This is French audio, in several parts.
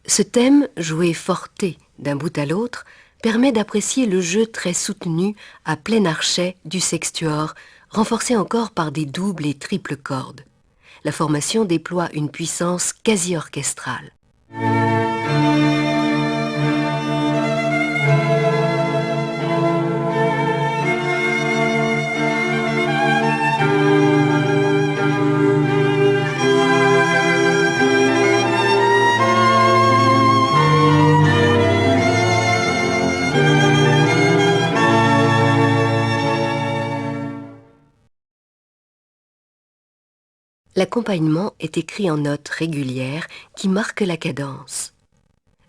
Ce thème, joué forte d'un bout à l'autre, permet d'apprécier le jeu très soutenu à plein archet du sextuor, renforcé encore par des doubles et triples cordes. La formation déploie une puissance quasi orchestrale. L'accompagnement est écrit en notes régulières qui marquent la cadence.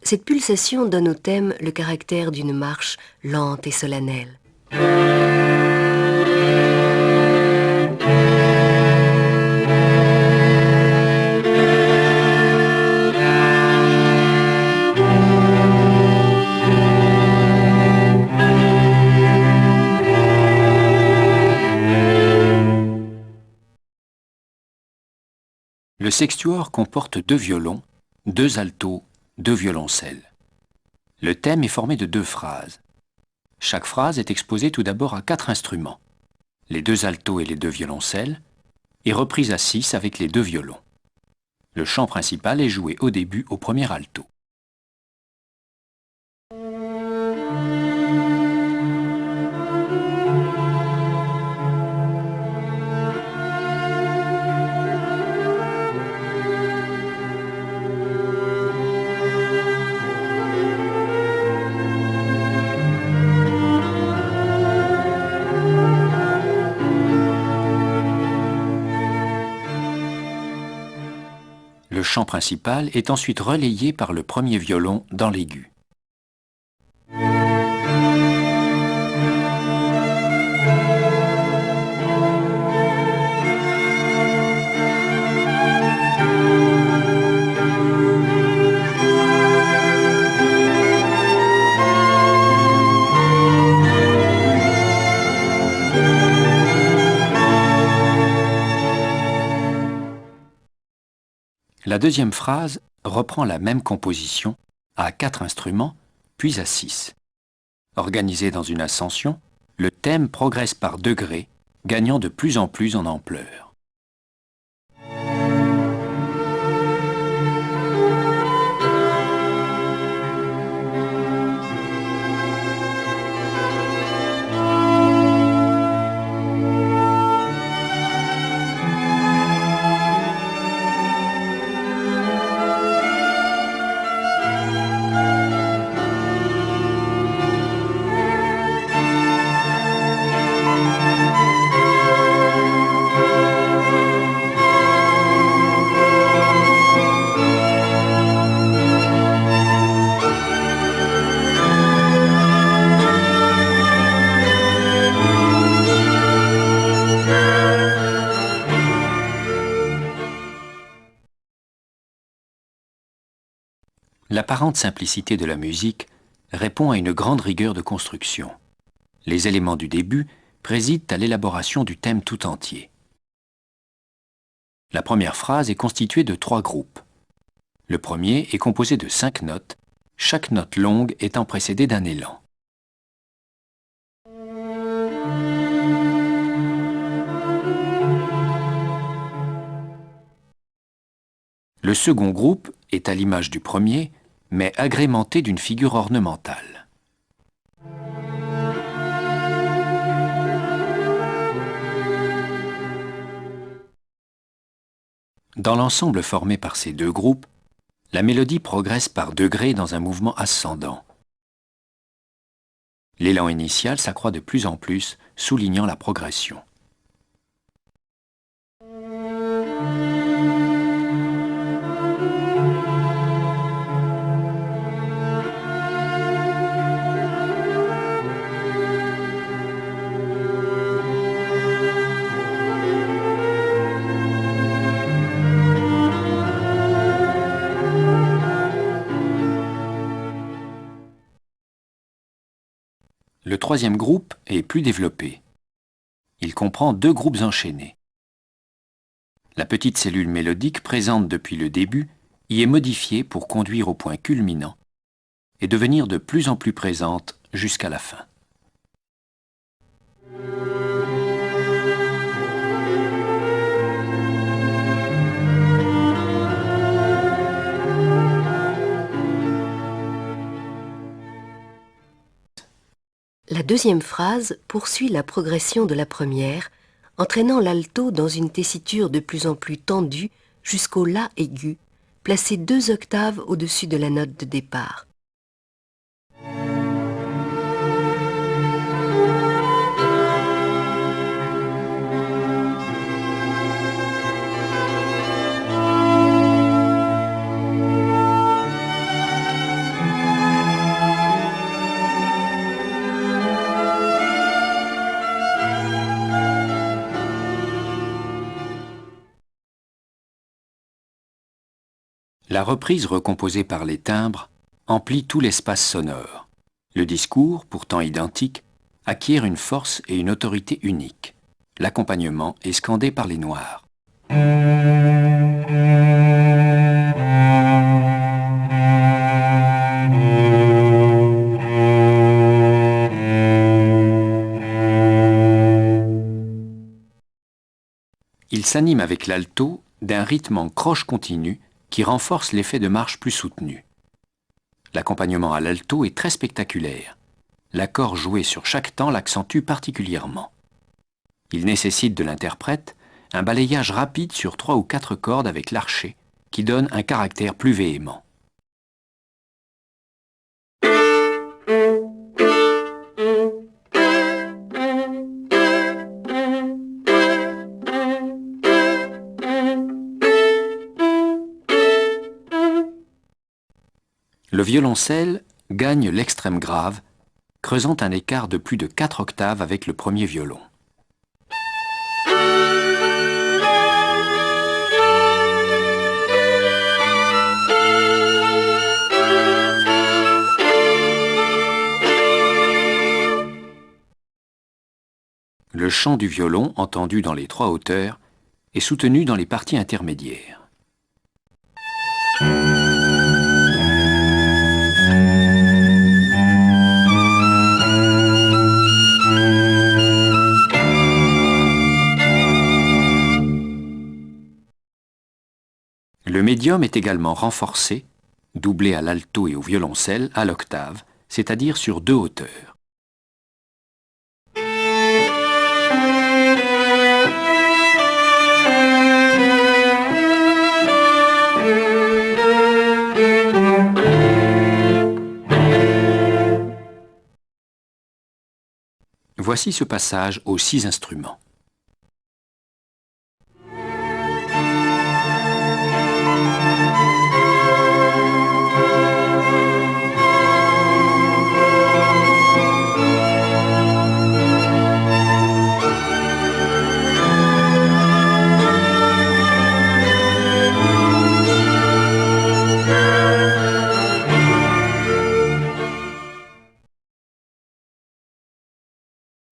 Cette pulsation donne au thème le caractère d'une marche lente et solennelle. Le sextuor comporte 2 violons, 2 altos, 2 violoncelles. Le thème est formé de 2 phrases. Chaque phrase est exposée tout d'abord à 4 instruments, les 2 altos et les 2 violoncelles, et reprise à 6 avec les 2 violons. Le chant principal est joué au début au premier alto. Le chant principal est ensuite relayé par le premier violon dans l'aigu. La deuxième phrase reprend la même composition à 4 instruments, puis à 6. Organisé dans une ascension, le thème progresse par degrés, gagnant de plus en plus en ampleur. L'apparente simplicité de la musique répond à une grande rigueur de construction. Les éléments du début président à l'élaboration du thème tout entier. La première phrase est constituée de 3 groupes. Le premier est composé de 5 notes, chaque note longue étant précédée d'un élan. Le second groupe est à l'image du premier, mais agrémenté d'une figure ornementale. Dans l'ensemble formé par ces 2 groupes, la mélodie progresse par degrés dans un mouvement ascendant. L'élan initial s'accroît de plus en plus, soulignant la progression. Le troisième groupe est plus développé. Il comprend 2 groupes enchaînés. La petite cellule mélodique présente depuis le début y est modifiée pour conduire au point culminant et devenir de plus en plus présente jusqu'à la fin. La deuxième phrase poursuit la progression de la première, entraînant l'alto dans une tessiture de plus en plus tendue jusqu'au La aigu, placé 2 octaves au-dessus de la note de départ. La reprise recomposée par les timbres emplit tout l'espace sonore. Le discours, pourtant identique, acquiert une force et une autorité uniques. L'accompagnement est scandé par les noirs. Il s'anime avec l'alto d'un rythme en croche continue qui renforce l'effet de marche plus soutenu. L'accompagnement à l'alto est très spectaculaire. L'accord joué sur chaque temps l'accentue particulièrement. Il nécessite de l'interprète un balayage rapide sur 3 ou 4 cordes avec l'archet qui donne un caractère plus véhément. Le violoncelle gagne l'extrême grave, creusant un écart de plus de 4 octaves avec le premier violon. Le chant du violon, entendu dans les 3 hauteurs, est soutenu dans les parties intermédiaires. Le médium est également renforcé, doublé à l'alto et au violoncelle à l'octave, c'est-à-dire sur 2 hauteurs. Voici ce passage aux 6 instruments.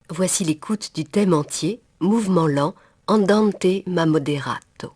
Voici l'écoute du thème entier, mouvement lent, andante ma moderato.